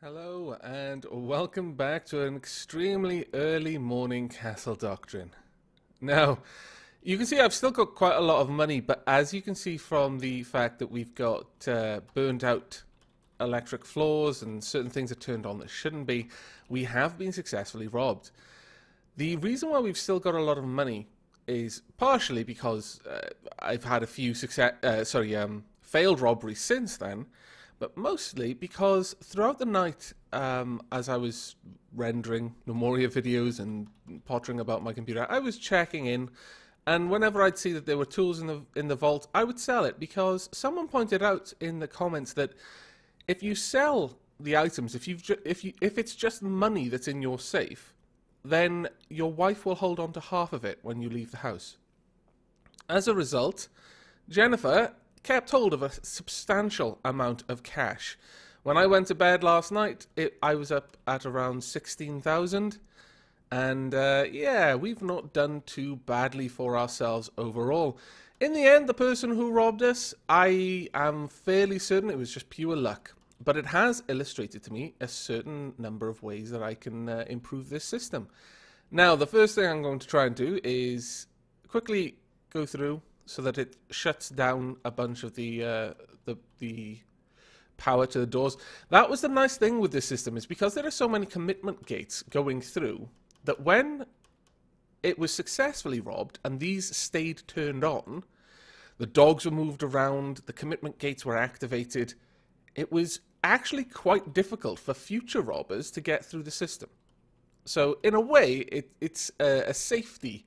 Hello and welcome back to an extremely early morning Castle Doctrine. Now, you can see I've still got quite a lot of money, but as you can see from the fact that we've got burned out electric floors and certain things are turned on that shouldn't be, we have been successfully robbed. The reason why we've still got a lot of money is partially because I've had a few failed robberies since then, but mostly because throughout the night, as I was rendering Memoria videos and pottering about my computer, I was checking in, and whenever I'd see that there were tools in the vault, I would sell it because someone pointed out in the comments that if you sell the items, if it's just money that's in your safe, then your wife will hold on to half of it when you leave the house. As a result, Jennifer kept hold of a substantial amount of cash. When I went to bed last night, I was up at around 16,000, and yeah, we've not done too badly for ourselves overall. In the end, the person who robbed us, I am fairly certain it was just pure luck, but it has illustrated to me a certain number of ways that I can improve this system. Now, the first thing I'm going to try and do is quickly go through so that it shuts down a bunch of the power to the doors. That was the nice thing with this system, is because there are so many commitment gates going through, that when it was successfully robbed and these stayed turned on, the dogs were moved around, the commitment gates were activated, it was actually quite difficult for future robbers to get through the system. So in a way, it's a safety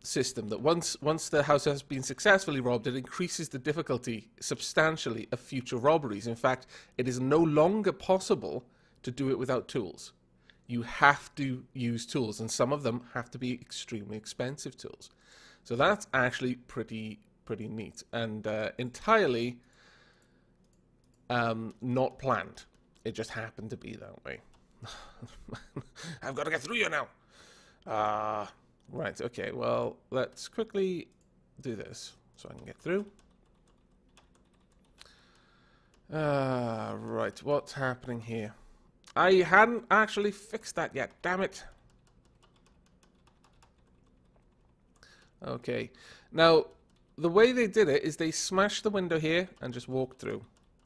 system that once the house has been successfully robbed, it increases the difficulty substantially of future robberies. In fact, it is no longer possible to do it without tools. You have to use tools, and some of them have to be extremely expensive tools. So that's actually pretty neat and entirely not planned. It just happened to be that way. I've got to get through you now. Right, okay, well, let's quickly do this so I can get through. Right, what's happening here? I hadn't actually fixed that yet, damn it. Okay, now, the way they did it is they smashed the window here and just walked through.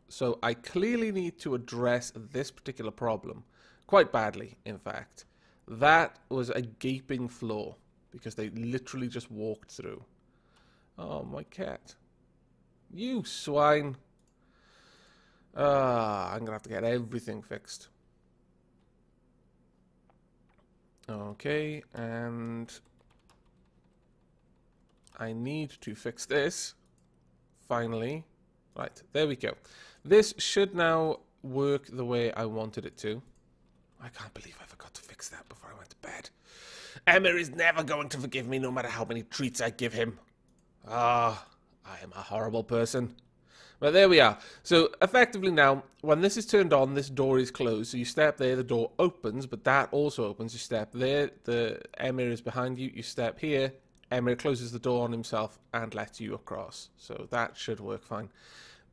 So I clearly need to address this particular problem, quite badly, in fact. That was a gaping flaw, because they literally just walked through. Oh, my cat. You swine. I'm going to have to get everything fixed. Okay, and I need to fix this. Finally. Right, there we go. This should now work the way I wanted it to. I can't believe I forgot to fix that before I went to bed. Emma is never going to forgive me no matter how many treats I give him. Ah, I am a horrible person. But there we are. So effectively now, when this is turned on, this door is closed. So you step there, the door opens, but that also opens. You step there, the Emir is behind you. You step here, Emir closes the door on himself and lets you across. So that should work fine.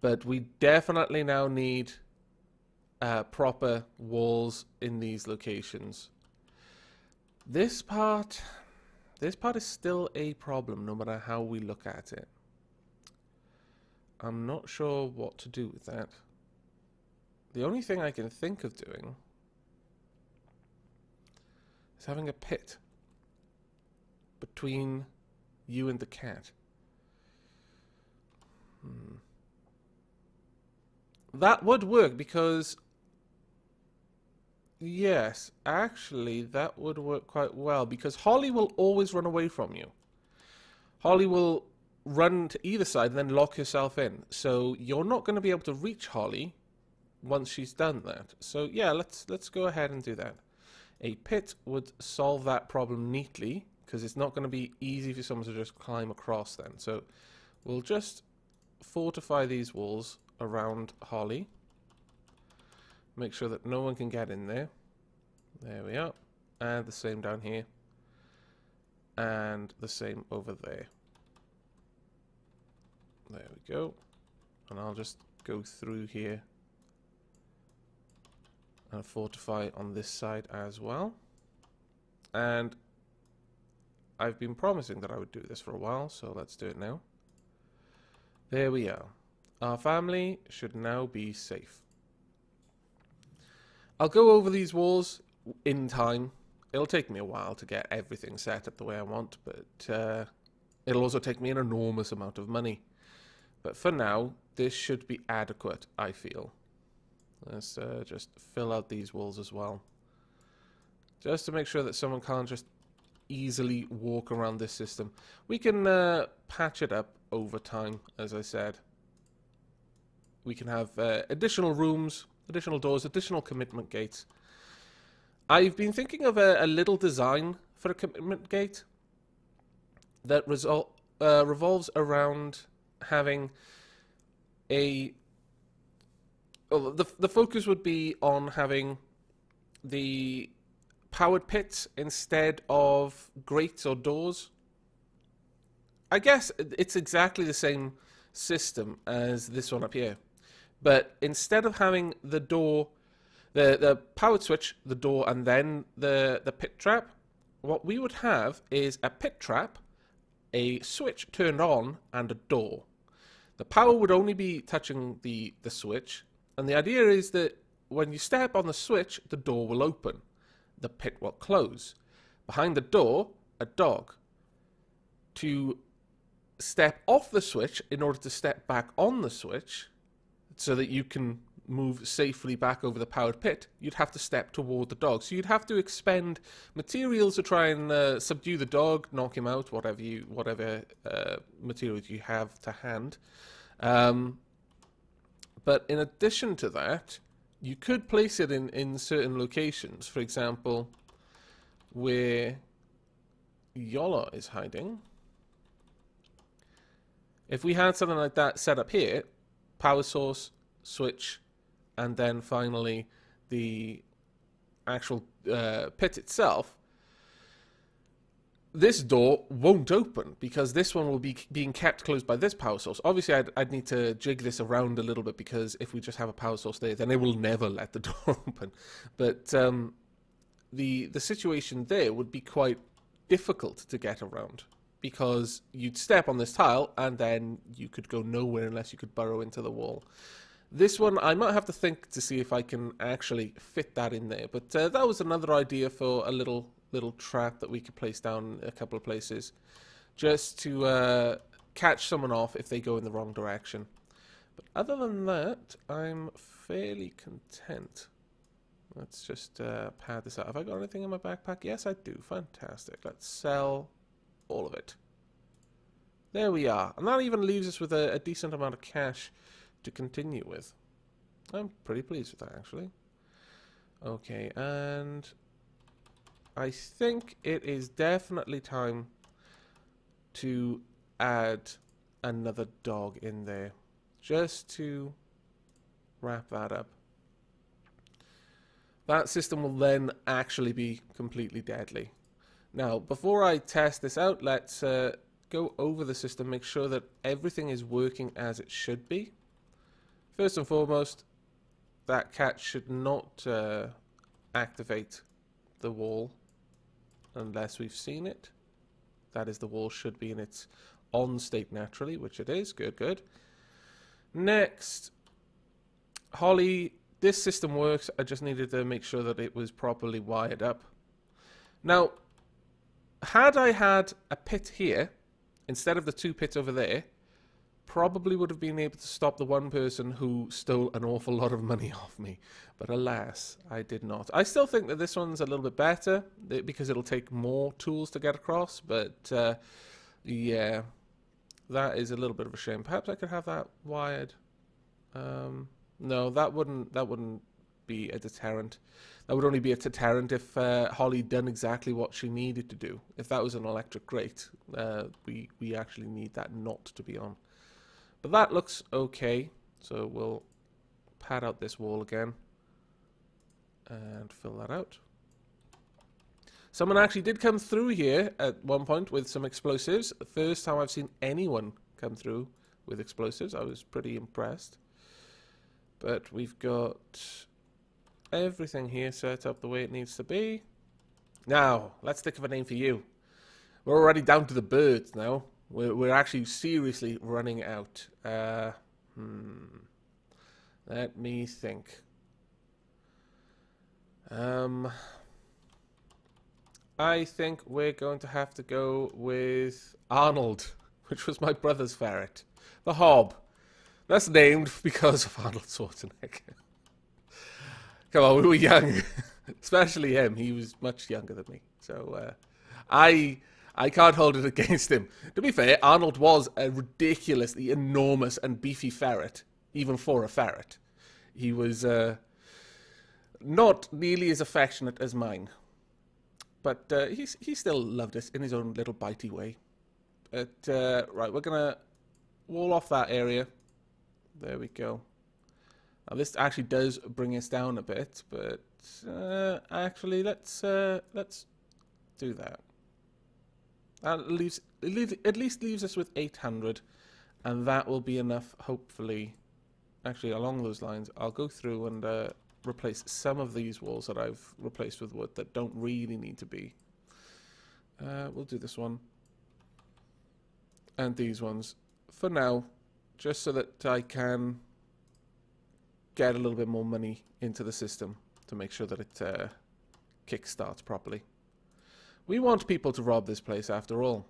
But we definitely now need proper walls in these locations. This part is still a problem, no matter how we look at it. I'm not sure what to do with that. The only thing I can think of doing is having a pit between you and the cat. That would work because, yes, actually that would work quite well, because Holly will always run away from you. Holly will run to either side and then lock herself in. So you're not going to be able to reach Holly once she's done that. So yeah, let's go ahead and do that. A pit would solve that problem neatly, because it's not going to be easy for someone to just climb across then. So we'll just fortify these walls around Holly. Make sure that no one can get in there. There we are. And the same down here. And the same over there. There we go. And I'll just go through here And fortify on this side as well. And I've been promising that I would do this for a while, so let's do it now. There we are. Our family should now be safe. I'll go over these walls in time. It'll take me a while to get everything set up the way I want, but it'll also take me an enormous amount of money. But for now, this should be adequate, I feel. Let's just fill out these walls as well. Just to make sure that someone can't just easily walk around this system. We can patch it up over time, as I said. We can have additional rooms, additional doors, additional commitment gates. I've been thinking of a little design for a commitment gate that revolves around having a... Well, the focus would be on having the powered pits instead of grates or doors. I guess it's exactly the same system as this one up here. But instead of having the door, the powered switch, the door, and then the pit trap, what we would have is a pit trap, a switch turned on, and a door. The power would only be touching the switch, and the idea is that when you step on the switch, the door will open. The pit will close. Behind the door, a dog. To step off the switch in order to step back on the switch so that you can move safely back over the powered pit, you'd have to step toward the dog. So you'd have to expend materials to try and subdue the dog, knock him out, whatever materials you have to hand. But in addition to that, you could place it in certain locations. For example, where Yola is hiding. If we had something like that set up here, power source, switch, and then finally the actual pit itself, this door won't open because this one will be being kept closed by this power source. Obviously, I'd need to jig this around a little bit because if we just have a power source there, then it will never let the door open. But the situation there would be quite difficult to get around because you'd step on this tile and then you could go nowhere unless you could burrow into the wall. This one, I might have to think to see if I can actually fit that in there. But that was another idea for a little trap that we could place down a couple of places just to catch someone off if they go in the wrong direction. But other than that, I'm fairly content. Let's just pad this out. Have I got anything in my backpack? Yes, I do. Fantastic. Let's sell all of it. There we are. And that even leaves us with a decent amount of cash to continue with. I'm pretty pleased with that, actually. Okay, and I think it is definitely time to add another dog in there, just to wrap that up. That system will then actually be completely deadly. Now, before I test this out, let's go over the system, make sure that everything is working as it should be. First and foremost, that cat should not activate the wall unless we've seen it. That is, the wall should be in its on state naturally, which it is. Good, good. Next, Holly, this system works. I just needed to make sure that it was properly wired up. Now, had I had a pit here, instead of the two pits over there, probably would have been able to stop the one person who stole an awful lot of money off me. But alas, I did not. I still think that this one's a little bit better because it'll take more tools to get across. But yeah, that is a little bit of a shame. Perhaps I could have that wired. No, that wouldn't be a deterrent. That would only be a deterrent if Holly done exactly what she needed to do. If that was an electric grate, we actually need that not to be on. But that looks okay, so we'll pad out this wall again and fill that out. Someone actually did come through here at one point with some explosives. The first time I've seen anyone come through with explosives. I was pretty impressed. But we've got everything here set up the way it needs to be. Now, let's think of a name for you. We're already down to the birds now. We're actually seriously running out. Let me think. I think we're going to have to go with Arnold, which was my brother's ferret. The Hob. That's named because of Arnold Schwarzenegger. Come on, we were young. Especially him. He was much younger than me. So, I can't hold it against him. To be fair, Arnold was a ridiculously enormous and beefy ferret, even for a ferret. He was not nearly as affectionate as mine. But he still loved us in his own little bitey way. But, right, we're going to wall off that area. There we go. Now, this actually does bring us down a bit, but actually, let's do that. That at least leaves us with 800, and that will be enough, hopefully. Actually, along those lines, I'll go through and replace some of these walls that I've replaced with wood that don't really need to be. We'll do this one. And these ones for now, just so that I can get a little bit more money into the system to make sure that it kickstarts properly. We want people to rob this place after all.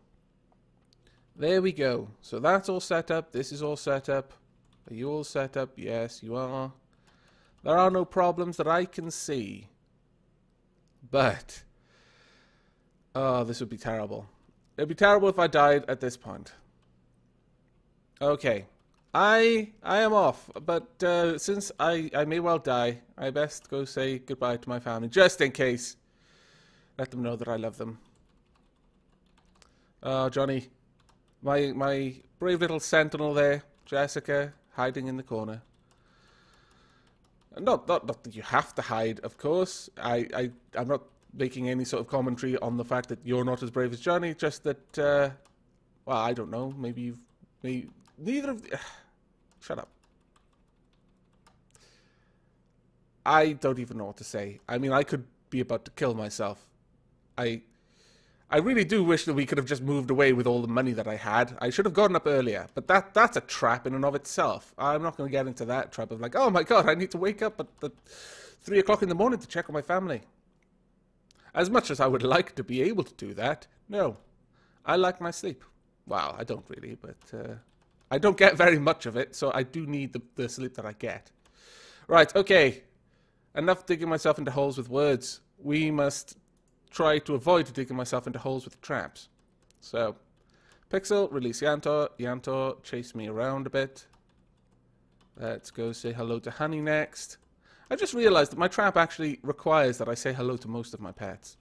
There we go. So that's all set up. This is all set up. Are you all set up? Yes, you are. There are no problems that I can see. But, oh, this would be terrible. It'd be terrible if I died at this point. Okay. I am off, but since I may well die, I best go say goodbye to my family, just in case. Let them know that I love them. Oh, Johnny. My brave little sentinel there, Jessica, hiding in the corner. Not that you have to hide, of course. I'm not making any sort of commentary on the fact that you're not as brave as Johnny, just that, well, I don't know, maybe neither of... Shut up. I don't even know what to say. I mean, I could be about to kill myself. I really do wish that we could have just moved away with all the money that I had. I should have gotten up earlier, but that's a trap in and of itself. I'm not going to get into that trap of like, oh my god, I need to wake up at 3 o'clock in the morning to check on my family. As much as I would like to be able to do that, no. I like my sleep. Well, I don't really, but I don't get very much of it, so I do need the sleep that I get. Right, okay. Enough digging myself into holes with words. We must try to avoid digging myself into holes with traps. So, Pixel, release Yantor. Yantor, chase me around a bit. Let's go say hello to Honey next. I just realized that my trap actually requires that I say hello to most of my pets.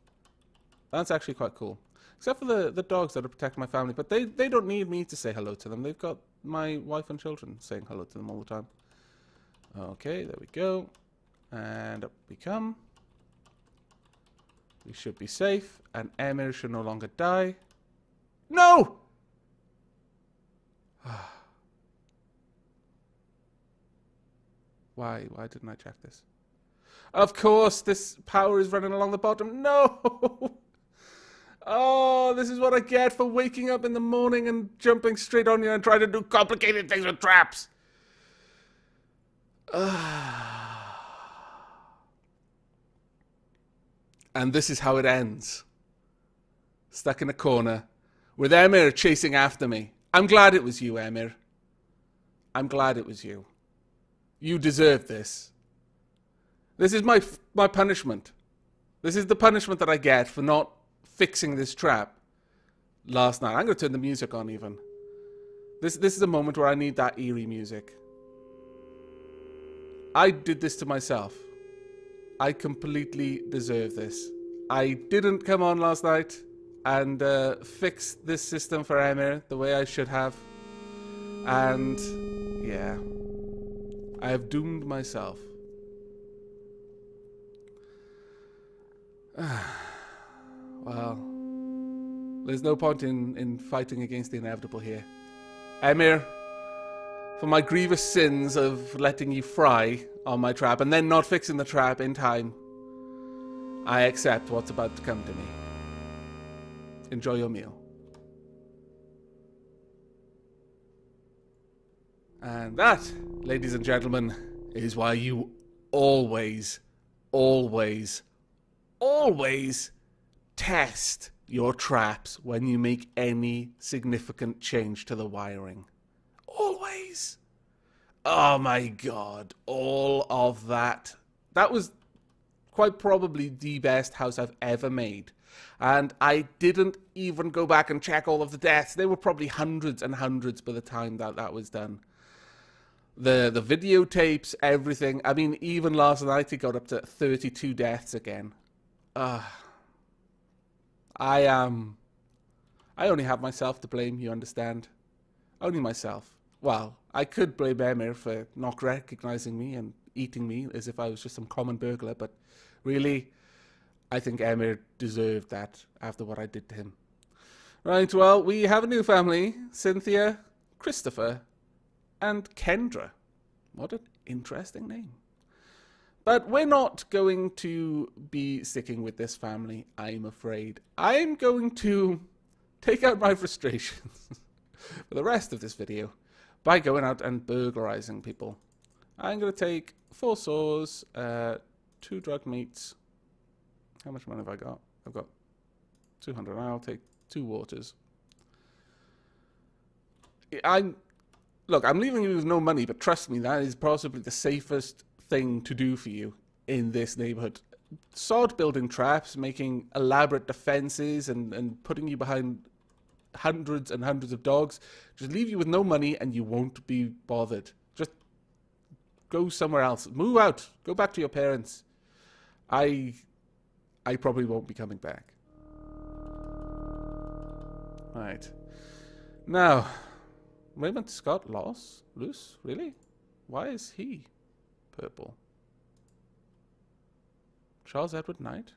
That's actually quite cool. Except for the dogs that are protecting my family. But they don't need me to say hello to them. They've got my wife and children saying hello to them all the time. Okay, there we go. And up we come. We should be safe. And Emir should no longer die. No! Why didn't I check this? Of course, this power is running along the bottom. No! Oh, this is what I get for waking up in the morning and jumping straight on you and trying to do complicated things with traps. And this is how it ends. Stuck in a corner with Emir chasing after me. I'm glad it was you, Emir. I'm glad it was you. You deserve this. This is my punishment. This is the punishment that I get for not fixing this trap last night. I'm going to turn the music on even. This is a moment where I need that eerie music. I did this to myself. I completely deserve this. I didn't come on last night and fix this system for Emir the way I should have. And yeah, I have doomed myself. Well, there's no point in fighting against the inevitable here. Emir, for my grievous sins of letting you fry on my trap and then not fixing the trap in time, I accept what's about to come to me. Enjoy your meal. And that, ladies and gentlemen, is why you always, always, always test your traps when you make any significant change to the wiring. Always. Oh my god, all of that. That was quite probably the best house I've ever made. And I didn't even go back and check all of the deaths. There were probably hundreds and hundreds by the time that was done. The videotapes, everything. I mean, even last night it got up to 32 deaths again. I only have myself to blame, you understand? Only myself. Well, I could blame Emir for not recognizing me and eating me as if I was just some common burglar, but really, I think Emir deserved that after what I did to him. Right, well, we have a new family. Cynthia, Christopher, and Kendra. What an interesting name. But we're not going to be sticking with this family, I'm afraid. I'm going to take out my frustrations for the rest of this video by going out and burglarizing people. I'm going to take 4 saws, 2 drug meats. How much money have I got? I've got 200. I'll take 2 waters. Look, I'm leaving you with no money, but trust me, that is possibly the safest thing to do for you in this neighborhood. Sod building traps, making elaborate defenses, and putting you behind hundreds and hundreds of dogs. Just leave you with no money and you won't be bothered. Just go somewhere else. Move out. Go back to your parents. I probably won't be coming back. Right. Now, Raymond Scott loose? Really? Why is he purple? Charles Edward Knight?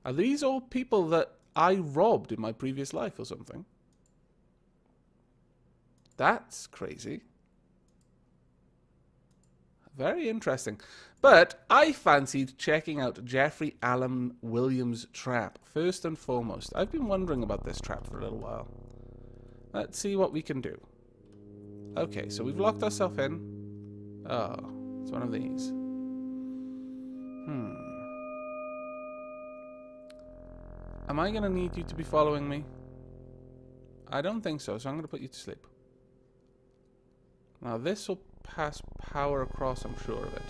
Are these all people that I robbed in my previous life or something? That's crazy. Very interesting. But I fancied checking out Jeffrey Allen Williams' trap first and foremost. I've been wondering about this trap for a little while. Let's see what we can do. Okay, so we've locked ourselves in. Oh, it's one of these. Am I going to need you to be following me? I don't think so, so I'm going to put you to sleep. Now this will pass power across, I'm sure of it.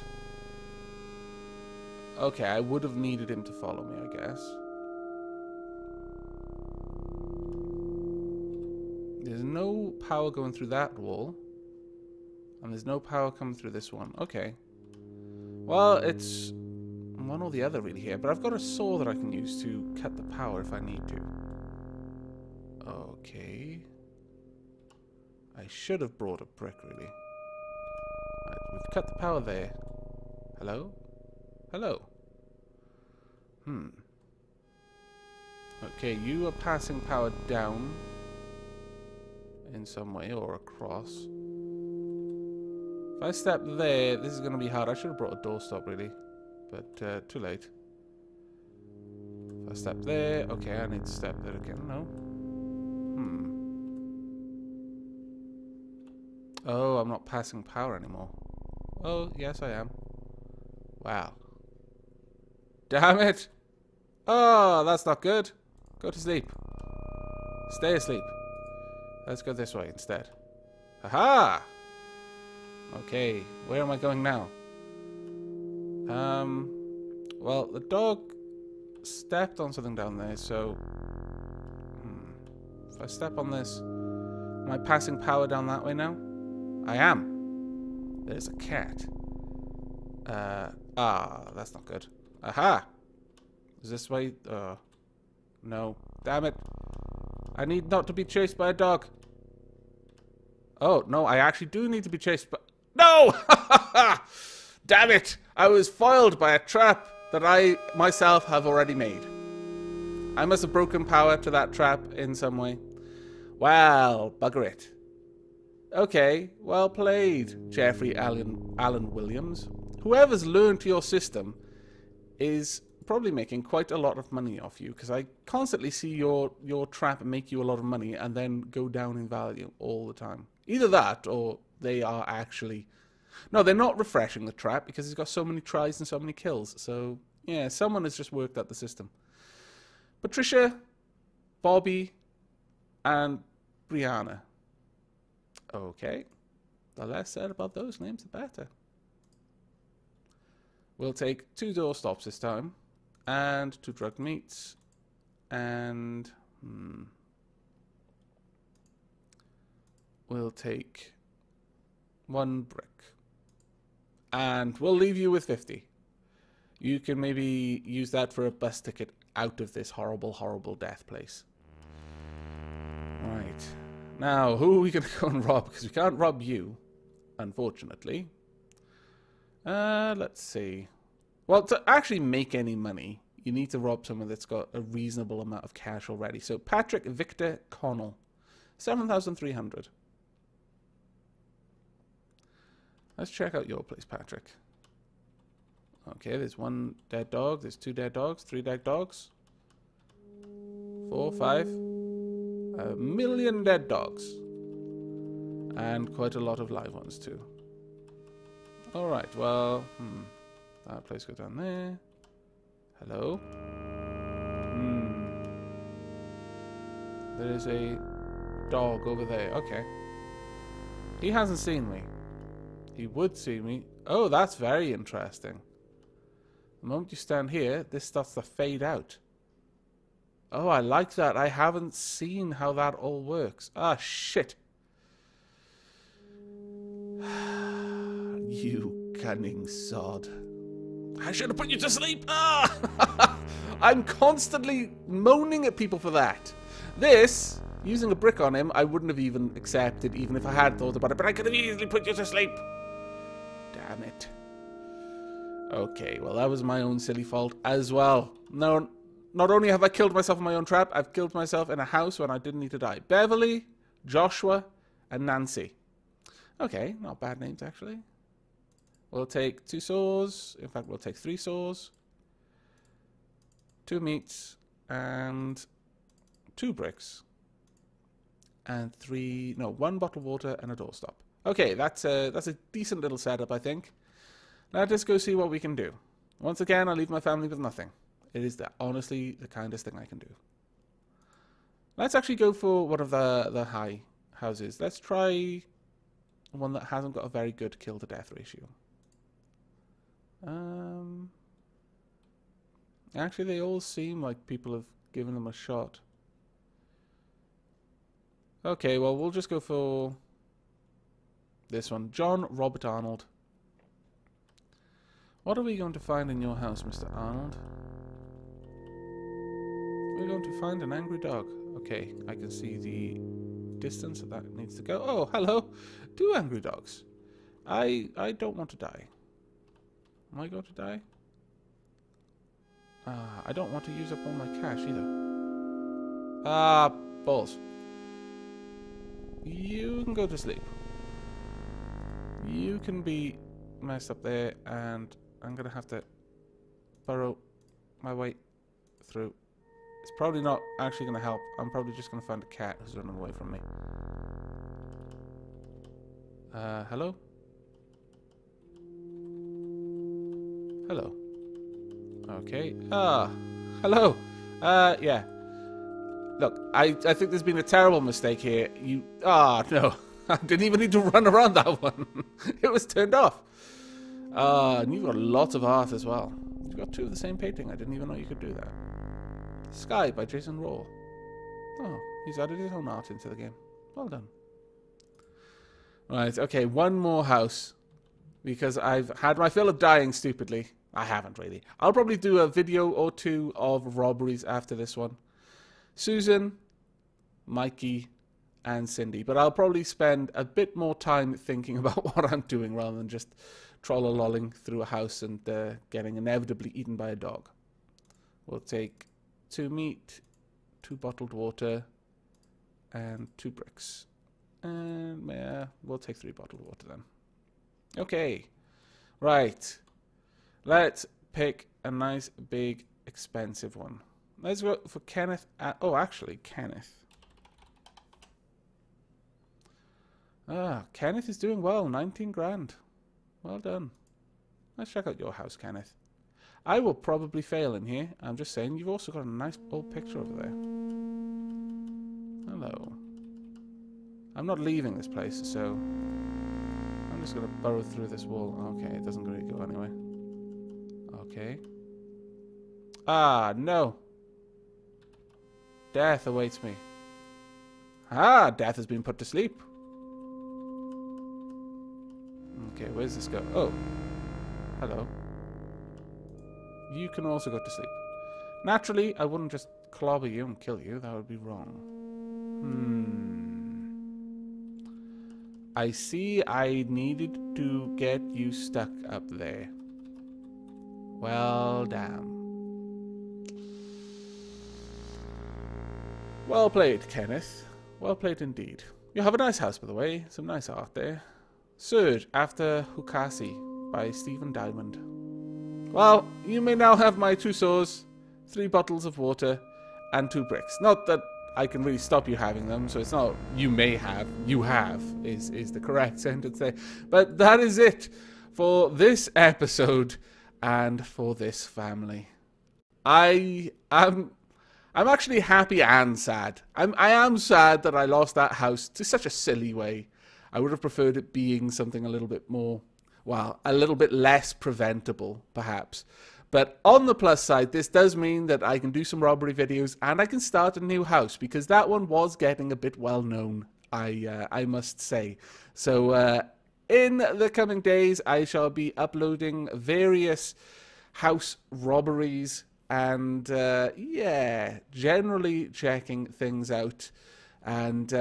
Okay, I would have needed him to follow me, I guess. There's no power going through that wall. And there's no power coming through this one. Okay. Well, it's one or the other really here. But I've got a saw that I can use to cut the power if I need to. Okay. I should have brought a brick, really. Right, we've cut the power there. Hello? Hello? Okay, you are passing power down in some way, or across. If I step there, this is going to be hard. I should have brought a doorstop, really. But, too late. If I step there, okay, I need to step there again. No. Oh, I'm not passing power anymore. Oh, yes, I am. Wow. Damn it! Oh, that's not good. Go to sleep. Stay asleep. Let's go this way instead. Aha! Okay, where am I going now? Well, the dog stepped on something down there, so... If I step on this... Am I passing power down that way now? I am. There's a cat. That's not good. Aha! Is this way? No. Damn it. I need not to be chased by a dog. Oh, no, I actually do need to be chased by... No! Damn it! I was foiled by a trap that I myself have already made. I must have broken power to that trap in some way. Well, bugger it. Okay, well played, Jeffrey Allen Williams. Whoever's learned your system is probably making quite a lot of money off you, because I constantly see your trap make you a lot of money and then go down in value all the time. Either that, or they are actually... No, they're not refreshing the trap, because it's got so many tries and so many kills. So, yeah, someone has just worked out the system. Patricia, Bobby, and Brianna. Okay. The less said about those names, the better. We'll take 2 doorstops this time, and 2 drug meats, and we'll take 1 brick. And we'll leave you with 50. You can maybe use that for a bus ticket out of this horrible, horrible death place. Right. Now, who are we going to go and rob? Because we can't rob you, unfortunately. Let's see. Well, to actually make any money, you need to rob someone that's got a reasonable amount of cash already. So, Patrick Victor Connell. 7,300. Let's check out your place, Patrick. Okay, there's 1 dead dog. There's 2 dead dogs. 3 dead dogs. 4, 5. 1,000,000 dead dogs. And quite a lot of live ones, too. Alright, well... That place goes down there. Hello? There's a dog over there. Okay. He hasn't seen me. He would see me. Oh, that's very interesting. The moment you stand here, this starts to fade out. Oh, I like that. I haven't seen how that all works. Ah, shit. You cunning sod. I should have put you to sleep. Ah! I'm constantly moaning at people for that. This, using a brick on him, I wouldn't have even accepted, even if I had thought about it, but I could have easily put you to sleep. Damn it. Okay, well, that was my own silly fault as well. No, not only have I killed myself in my own trap, I've killed myself in a house when I didn't need to die. Beverly, Joshua, and Nancy. Okay, not bad names, actually. We'll take 2 saws. In fact, we'll take 3 saws, 2 meats, and 2 bricks. And 1 bottle of water and a doorstop. Okay, that's a decent little setup, I think. Now let's go see what we can do. Once again, I leave my family with nothing. It is honestly the kindest thing I can do. Let's actually go for one of the high houses. Let's try one that hasn't got a very good kill to death ratio. Actually, they all seem like people have given them a shot. Okay, well, we'll just go for this one. John Robert Arnold. What are we going to find in your house, Mr. Arnold? We're going to find an angry dog. Okay, I can see the distance that needs to go. Oh, hello. 2 angry dogs. I don't want to die. Am I going to die? I don't want to use up all my cash either. Balls. You can go to sleep. You can be messed up there, and I'm going to have to burrow my way through. It's probably not actually going to help. I'm probably just going to find a cat who's running away from me. Hello? Hello. Okay. Hello. Yeah. Look, I think there's been a terrible mistake here. No. I didn't even need to run around that one. It was turned off. And you've got lots of art as well. You've got 2 of the same painting. I didn't even know you could do that. Sky by Jason Raw. Oh, he's added his own art into the game. Well done. Right, okay, 1 more house. Because I've had my fill of dying stupidly. I haven't really. I'll probably do a video or 2 of robberies after this one. Susan, Mikey, and Cindy. But I'll probably spend a bit more time thinking about what I'm doing rather than just troll-a-lolling through a house and getting inevitably eaten by a dog. We'll take 2 meat, 2 bottled water, and 2 bricks. And we'll take 3 bottled water then. Okay. Right. Let's pick a nice, big, expensive one. Let's go for Kenneth. Oh, actually, Kenneth. Kenneth is doing well. 19 grand. Well done. Let's check out your house, Kenneth. I will probably fail in here. I'm just saying, you've also got a nice old picture over there. Hello. I'm not leaving this place, so I'm just going to burrow through this wall. Okay, it doesn't really go anywhere. Okay. Ah, no. Death awaits me. Ah, death has been put to sleep. Okay, where's this go? Oh. Hello. You can also go to sleep. Naturally, I wouldn't just clobber you and kill you. That would be wrong. I see I needed to get you stuck up there. Well, damn. Well played, Kenneth. Well played indeed. You have a nice house, by the way. Some nice art there. Surge after Hukasi by Stephen Diamond. Well, you may now have my 2 saws, 3 bottles of water, and 2 bricks. Not that I can really stop you having them, so it's not you may have, you have is the correct sentence there. But that is it for this episode and for this family. I'm actually happy and sad. I am sad that I lost that house to such a silly way. I would have preferred it being something a little bit more, well, a little bit less preventable, perhaps. But on the plus side, this does mean that I can do some robbery videos and I can start a new house, because that one was getting a bit well known, I must say. So in the coming days, I shall be uploading various house robberies and, yeah, generally checking things out. And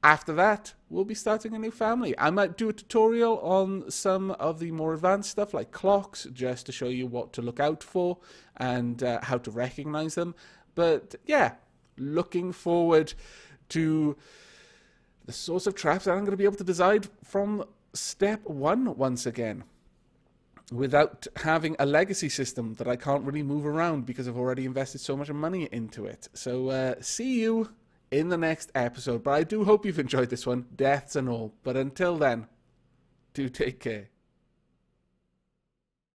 after that, we'll be starting a new family. I might do a tutorial on some of the more advanced stuff like clocks, just to show you what to look out for and how to recognize them. But yeah, looking forward to the sorts of traps that I'm going to be able to decide from step 1 once again, without having a legacy system that I can't really move around because I've already invested so much money into it. So see you in the next episode. But I do hope you've enjoyed this one, deaths and all. But until then, do take care.